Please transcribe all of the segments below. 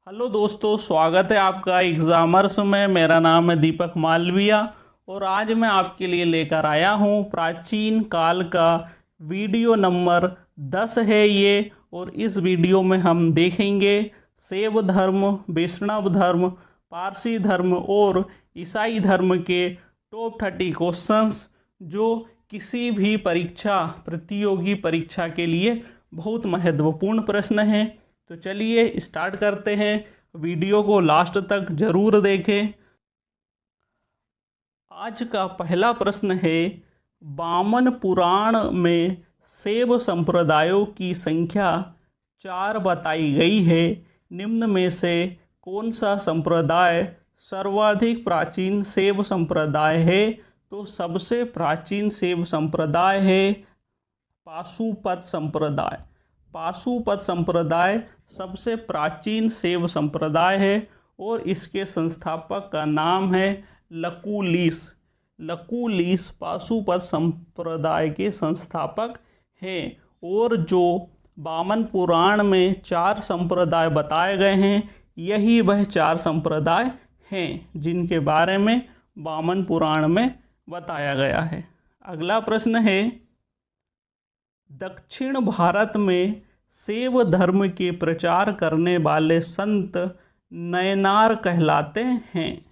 Hello दोस्तों, स्वागत है आपका एग्जामर्स में। मेरा नाम है दीपक मालविया और आज मैं आपके लिए लेकर आया हूँ प्राचीन काल का वीडियो नंबर 10 है ये। और इस वीडियो में हम देखेंगे शैव धर्म, वैष्णव धर्म, पारसी धर्म और ईसाई धर्म के टॉप 30 क्वेश्चंस जो किसी भी परीक्षा, प्रतियोगी परीक्षा के लिए बहुत महत्वपूर्ण प्रश्न हैं। तो चलिए स्टार्ट करते हैं। वीडियो को लास्ट तक जरूर देखें। आज का पहला प्रश्न है, वामन पुराण में शैव संप्रदायों की संख्या 4 बताई गई है। निम्न में से कौन सा संप्रदाय सर्वाधिक प्राचीन शैव संप्रदाय है? तो सबसे प्राचीन शैव संप्रदाय है पाशुपत संप्रदाय। पाशुपत संप्रदाय सबसे प्राचीन शैव संप्रदाय है और इसके संस्थापक का नाम है लकुलिश। लकुलिश पाशुपत संप्रदाय के संस्थापक हैं। और जो वामन पुराण में 4 संप्रदाय बताए गए हैं, यही वह 4 संप्रदाय हैं जिनके बारे में वामन पुराण में बताया गया है। अगला प्रश्न है, दक्षिण भारत में शैव धर्म के प्रचार करने वाले संत नयनार कहलाते हैं।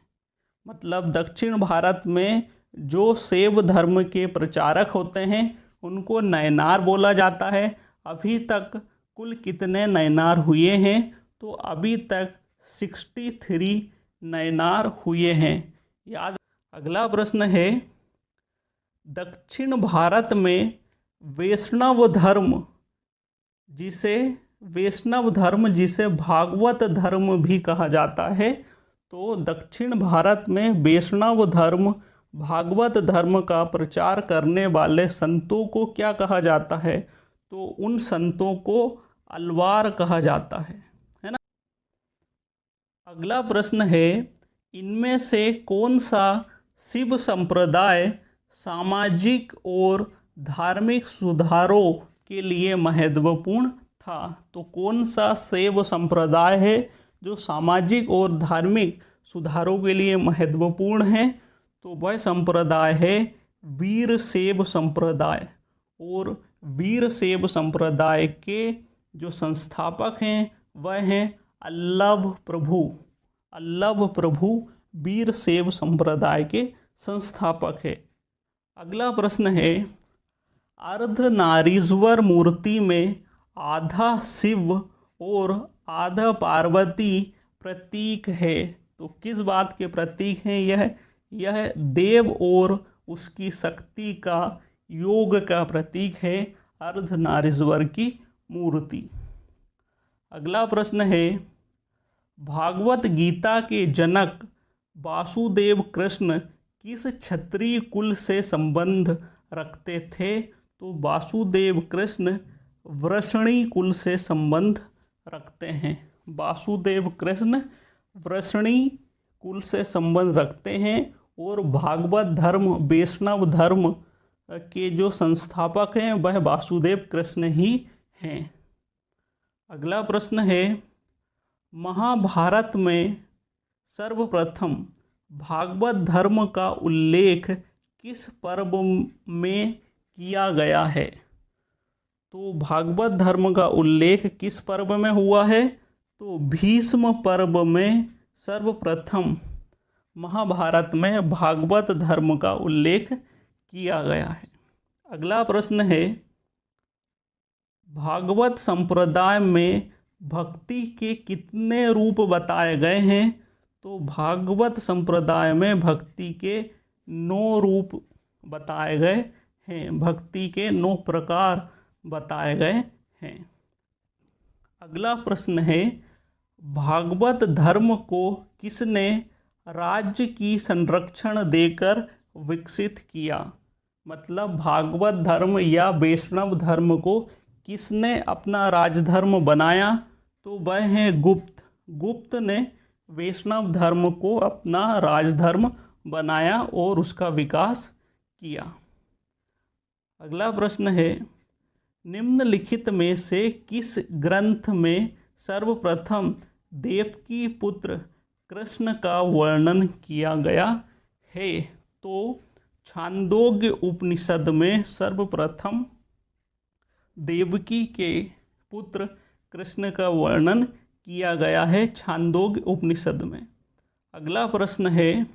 मतलब दक्षिण भारत में जो शैव धर्म के प्रचारक होते हैं उनको नयनार बोला जाता है। अभी तक कुल कितने नयनार हुए हैं? तो अभी तक 63 नयनार हुए हैं, याद। अगला प्रश्न है, दक्षिण भारत में वैष्णव धर्म जिसे भागवत धर्म भी कहा जाता है, तो दक्षिण भारत में वैष्णव धर्म, भागवत धर्म का प्रचार करने वाले संतों को क्या कहा जाता है? तो उन संतों को अलवार कहा जाता है ना। अगला प्रश्न है, इनमें से कौन सा शिव संप्रदाय सामाजिक और धार्मिक सुधारों के लिए महत्वपूर्ण था? तो कौन सा शैव संप्रदाय है जो सामाजिक और धार्मिक सुधारों के लिए महत्वपूर्ण है? तो वह संप्रदाय है वीरशैव संप्रदाय। और वीरशैव संप्रदाय के जो संस्थापक हैं वह हैं अल्लभ प्रभु। अल्लभ प्रभु वीरशैव संप्रदाय के संस्थापक है। अगला प्रश्न है, अर्धनारीश्वर मूर्ति में आधा शिव और आधा पार्वती प्रतीक है। तो किस बात के प्रतीक हैं यह देव और उसकी शक्ति का योग का प्रतीक है अर्धनारीश्वर की मूर्ति। अगला प्रश्न है, भागवत गीता के जनक वासुदेव कृष्ण किस क्षत्रिय कुल से संबंध रखते थे? तो वासुदेव कृष्ण वृषणी कुल से संबंध रखते हैं। वासुदेव कृष्ण वृषणी कुल से संबंध रखते हैं और भागवत धर्म, वैष्णव धर्म के जो संस्थापक हैं वह वासुदेव कृष्ण ही हैं। अगला प्रश्न है, महाभारत में सर्वप्रथम भागवत धर्म का उल्लेख किस पर्व में किया गया है? तो भागवत धर्म का उल्लेख किस पर्व में हुआ है? तो भीष्म पर्व में सर्वप्रथम महाभारत में भागवत धर्म का उल्लेख किया गया है। अगला प्रश्न है, भागवत संप्रदाय में भक्ति के कितने रूप बताए गए हैं? तो भागवत संप्रदाय में भक्ति के 9 रूप बताए गए हैं। भक्ति के 9 प्रकार बताए गए हैं। अगला प्रश्न है, भागवत धर्म को किसने राज्य की संरक्षण देकर विकसित किया? मतलब भागवत धर्म या वैष्णव धर्म को किसने अपना राजधर्म बनाया? तो वह है गुप्त। गुप्त ने वैष्णव धर्म को अपना राजधर्म बनाया और उसका विकास किया। अगला प्रश्न है, निम्नलिखित में से किस ग्रंथ में सर्वप्रथम देवकी पुत्र कृष्ण का वर्णन किया गया है? तो छांदोग्य उपनिषद में सर्वप्रथम देवकी के पुत्र कृष्ण का वर्णन किया गया है छांदोग्य उपनिषद में। अगला प्रश्न है,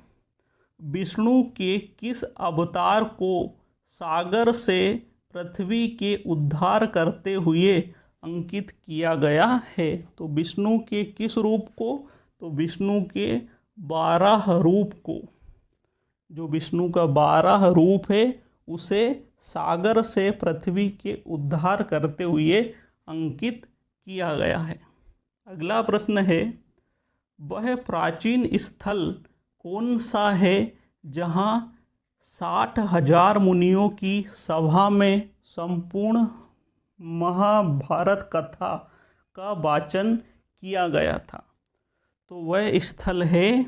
विष्णु के किस अवतार को सागर से पृथ्वी के उद्धार करते हुए अंकित किया गया है? तो विष्णु के किस रूप को? तो विष्णु के 12 रूप को, जो विष्णु का 12 रूप है उसे सागर से पृथ्वी के उद्धार करते हुए अंकित किया गया है। अगला प्रश्न है, वह प्राचीन स्थल कौन सा है जहाँ 60,000 मुनियों की सभा में संपूर्ण महाभारत कथा का वाचन किया गया था? तो वह स्थल है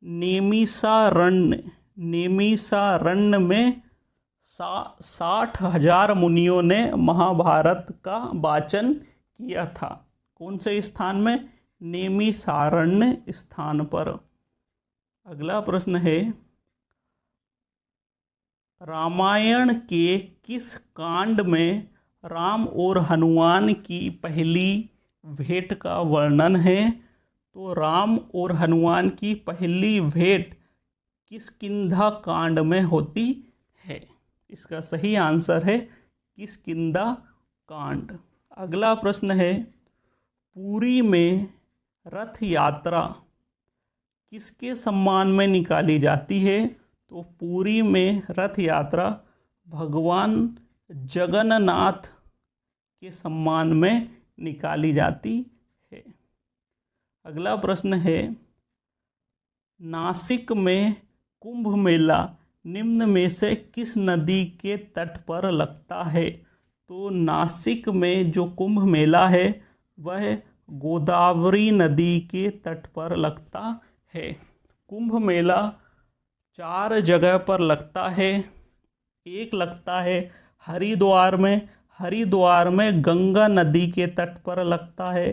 नेमिषारण्य। नेमिषारण्य में 60,000 मुनियों ने महाभारत का वाचन किया था। कौन से स्थान में? नेमिषारण्य स्थान पर। अगला प्रश्न है, रामायण के किस कांड में राम और हनुमान की पहली भेंट का वर्णन है? तो राम और हनुमान की पहली भेंट किष्किंधा कांड में होती है। इसका सही आंसर है किष्किंधा कांड। अगला प्रश्न है, पुरी में रथ यात्रा किसके सम्मान में निकाली जाती है? तो पुरी में रथ यात्रा भगवान जगन्नाथ के सम्मान में निकाली जाती है। अगला प्रश्न है, नासिक में कुंभ मेला निम्न में से किस नदी के तट पर लगता है? तो नासिक में जो कुंभ मेला है वह गोदावरी नदी के तट पर लगता है। कुंभ मेला 4 जगह पर लगता है। एक लगता है हरिद्वार में। हरिद्वार में गंगा नदी के तट पर लगता है।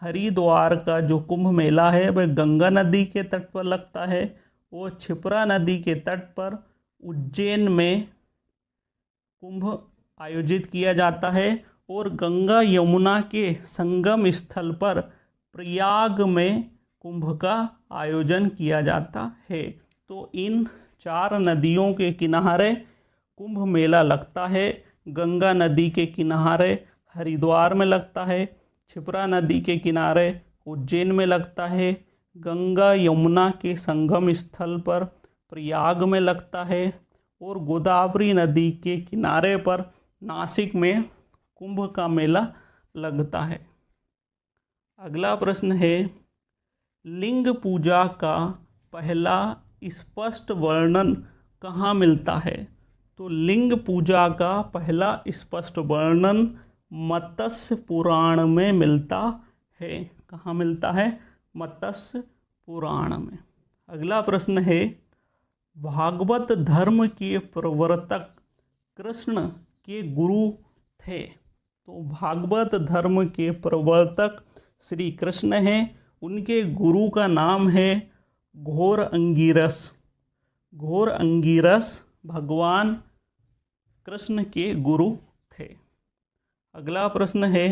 हरिद्वार का जो कुंभ मेला है वह गंगा नदी के तट पर लगता है। वो क्षिप्रा नदी के तट पर उज्जैन में कुंभ आयोजित किया जाता है और गंगा यमुना के संगम स्थल पर प्रयाग में कुंभ का आयोजन किया जाता है। तो इन 4 नदियों के किनारे कुंभ मेला लगता है। गंगा नदी के किनारे हरिद्वार में लगता है, क्षिप्रा नदी के किनारे उज्जैन में लगता है, गंगा यमुना के संगम स्थल पर प्रयाग में लगता है और गोदावरी नदी के किनारे पर नासिक में कुंभ का मेला लगता है। अगला प्रश्न है, लिंग पूजा का पहला स्पष्ट वर्णन कहाँ मिलता है? तो लिंग पूजा का पहला स्पष्ट वर्णन मत्स्य पुराण में मिलता है। कहाँ मिलता है? मत्स्य पुराण में। अगला प्रश्न है, भागवत धर्म के प्रवर्तक कृष्ण के गुरु थे? तो भागवत धर्म के प्रवर्तक श्री कृष्ण हैं। उनके गुरु का नाम है घोर अंगिरस। घोर अंगिरस भगवान कृष्ण के गुरु थे। अगला प्रश्न है,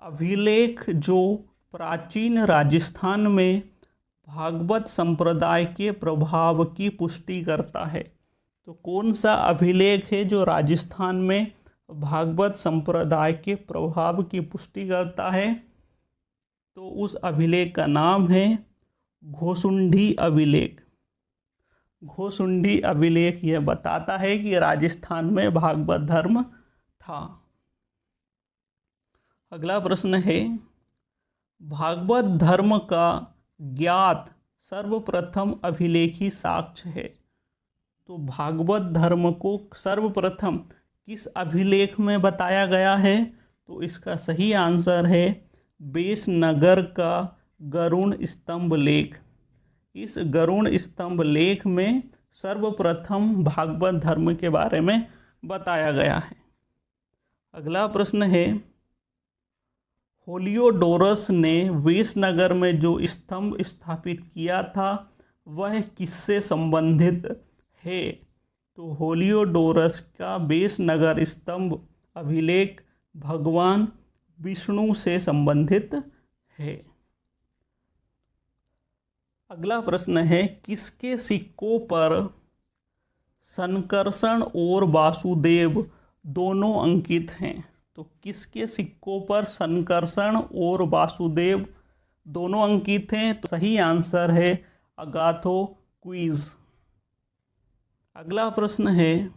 अभिलेख जो प्राचीन राजस्थान में भागवत संप्रदाय के प्रभाव की पुष्टि करता है? तो कौन सा अभिलेख है जो राजस्थान में भागवत संप्रदाय के प्रभाव की पुष्टि करता है? तो उस अभिलेख का नाम है घोसुंडी अभिलेख। घोसुंडी अभिलेख यह बताता है कि राजस्थान में भागवत धर्म था। अगला प्रश्न है, भागवत धर्म का ज्ञात सर्वप्रथम अभिलेखी साक्ष्य है? तो भागवत धर्म को सर्वप्रथम किस अभिलेख में बताया गया है? तो इसका सही आंसर है बेसनगर का गरुण स्तंभ लेख। इस गरुण स्तंभ लेख में सर्वप्रथम भागवत धर्म के बारे में बताया गया है। अगला प्रश्न है, होलियोडोरस ने वेशनगर में जो स्तंभ स्थापित किया था वह किससे संबंधित है? तो होलियोडोरस का वेशनगर स्तंभ अभिलेख भगवान विष्णु से संबंधित है। अगला प्रश्न है, किसके सिक्कों पर संकर्षण और वासुदेव दोनों अंकित हैं? तो किसके सिक्कों पर संकर्षण और वासुदेव दोनों अंकित हैं? तो सही आंसर है अगाथो क्वीज। अगला प्रश्न है,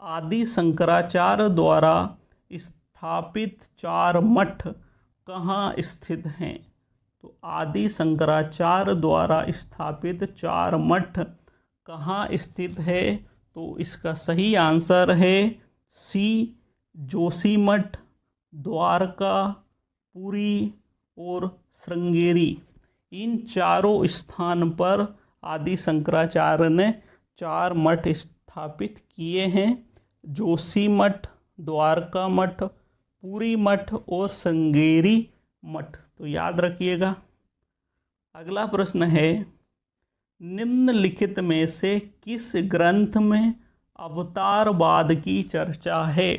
आदि शंकराचार्य द्वारा स्थापित 4 मठ कहाँ स्थित हैं? तो आदि शंकराचार्य द्वारा स्थापित 4 मठ कहाँ स्थित है? तो इसका सही आंसर है सी, जोशीमठ, द्वारका, पुरी और श्रृंगेरी। इन चारों स्थान पर आदि शंकराचार्य ने 4 मठ स्थापित किए हैं, जोशीमठ, द्वारका मठ, पुरी मठ और श्रृंगेरी मठ। तो याद रखिएगा। अगला प्रश्न है, निम्नलिखित में से किस ग्रंथ में अवतारवाद की चर्चा है?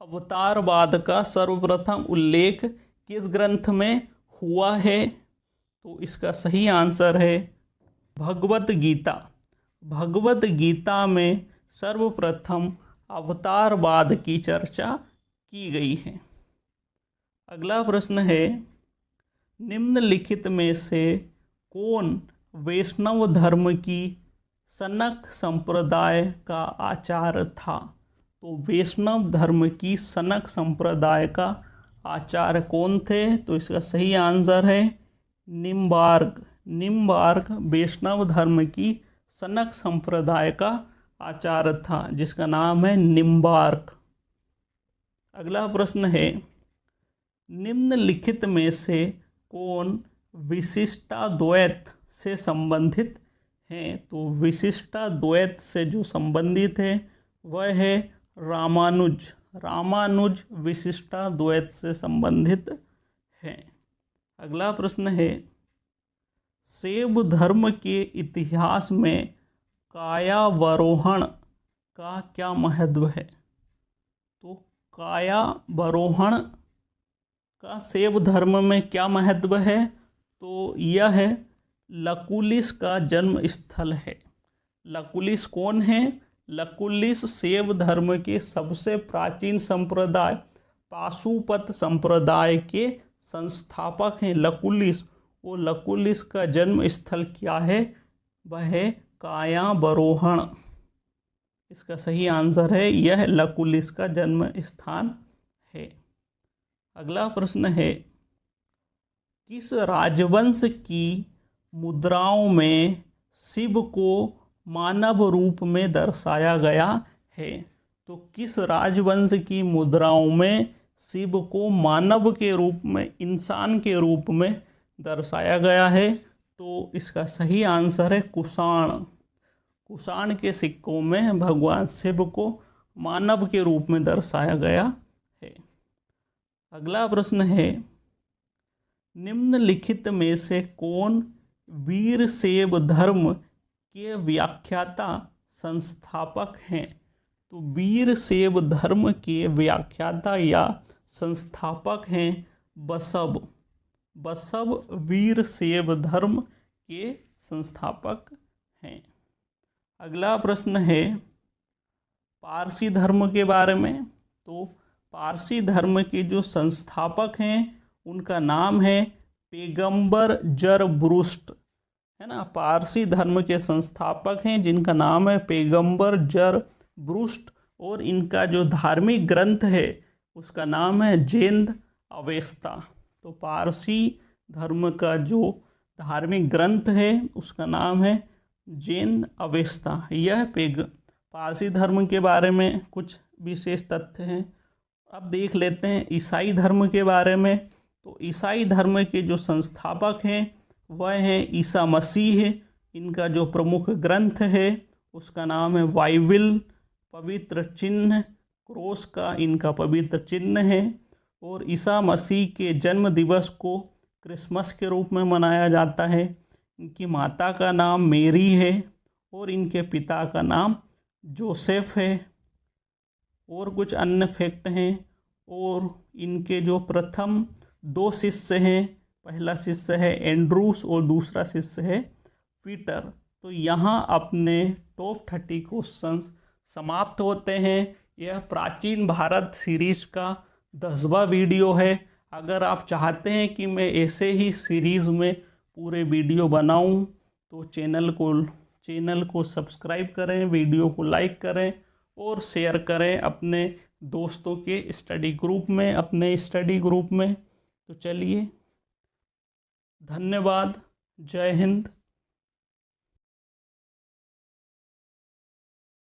अवतारवाद का सर्वप्रथम उल्लेख किस ग्रंथ में हुआ है? तो इसका सही आंसर है भगवत गीता। भगवत गीता में सर्वप्रथम अवतारवाद की चर्चा की गई है। अगला प्रश्न है, निम्नलिखित में से कौन वैष्णव धर्म की सनक संप्रदाय का आचार्य था? तो वैष्णव धर्म की सनक संप्रदाय का आचार्य कौन थे? तो इसका सही आंसर है निम्बार्क। निम्बार्क वैष्णव धर्म की सनक संप्रदाय का आचार्य था, जिसका नाम है निम्बार्क। अगला प्रश्न है, निम्नलिखित में से कौन विशिष्टाद्वैत से संबंधित हैं? तो विशिष्टाद्वैत से जो संबंधित है वह है रामानुज। रामानुज विशिष्टाद्वैत से संबंधित है। अगला प्रश्न है, शैव धर्म के इतिहास में कायावरोहण का क्या महत्व है? तो कायावरोहण का शैव धर्म में क्या महत्व है? तो यह लकुलिश का जन्म स्थल है। लकुलिश कौन है? लकुलिश शैव धर्म के सबसे प्राचीन संप्रदाय पाशुपत संप्रदाय के संस्थापक हैं लकुलिश। वो लकुलिश का जन्म स्थल क्या है? वह है कायावरोहण। इसका सही आंसर है यह लकुलिश का जन्म स्थान है। अगला प्रश्न है, किस राजवंश की मुद्राओं में शिव को मानव रूप में दर्शाया गया है? तो किस राजवंश की मुद्राओं में शिव को मानव के रूप में, इंसान के रूप में दर्शाया गया है? तो इसका सही आंसर है कुषाण। कुषाण के सिक्कों में भगवान शिव को मानव के रूप में दर्शाया गया है। अगला प्रश्न है, निम्नलिखित में से कौन वीरशैव धर्म के व्याख्याता संस्थापक हैं? तो वीरशैव धर्म के व्याख्याता या संस्थापक हैं बसव। बसव वीरशैव धर्म के संस्थापक हैं। अगला प्रश्न है पारसी धर्म के बारे में। तो पारसी धर्म के जो संस्थापक हैं उनका नाम है पैगंबर जरब्रुष्ट, है ना। पारसी धर्म के संस्थापक हैं जिनका नाम है पैगंबर जरब्रुष्ट, और इनका जो धार्मिक ग्रंथ है उसका नाम है जैन अवेस्ता। तो पारसी धर्म का जो धार्मिक ग्रंथ है उसका नाम है जैन अवेस्ता। यह पारसी धर्म के बारे में कुछ विशेष तथ्य हैं। अब देख लेते हैं ईसाई धर्म के बारे में। तो ईसाई धर्म के जो संस्थापक हैं वह हैं ईसा मसीह। इनका जो प्रमुख ग्रंथ है उसका नाम है बाइबिल, पवित्र चिन्ह, क्रॉस का इनका पवित्र चिन्ह है। और ईसा मसीह के जन्म दिवस को क्रिसमस के रूप में मनाया जाता है। इनकी माता का नाम मेरी है और इनके पिता का नाम जोसेफ है। और कुछ अन्य फैक्ट हैं। और इनके जो प्रथम 2 शिष्य हैं, पहला शिष्य है एंड्रूस और दूसरा शिष्य है पीटर। तो यहाँ अपने टॉप 30 क्वेश्चंस समाप्त होते हैं। यह प्राचीन भारत सीरीज का 10वां वीडियो है। अगर आप चाहते हैं कि मैं ऐसे ही सीरीज़ में पूरे वीडियो बनाऊं तो चैनल को सब्सक्राइब करें, वीडियो को लाइक करें और शेयर करें अपने दोस्तों के स्टडी ग्रुप में, अपने स्टडी ग्रुप में। तो चलिए, धन्यवाद। जय हिंद।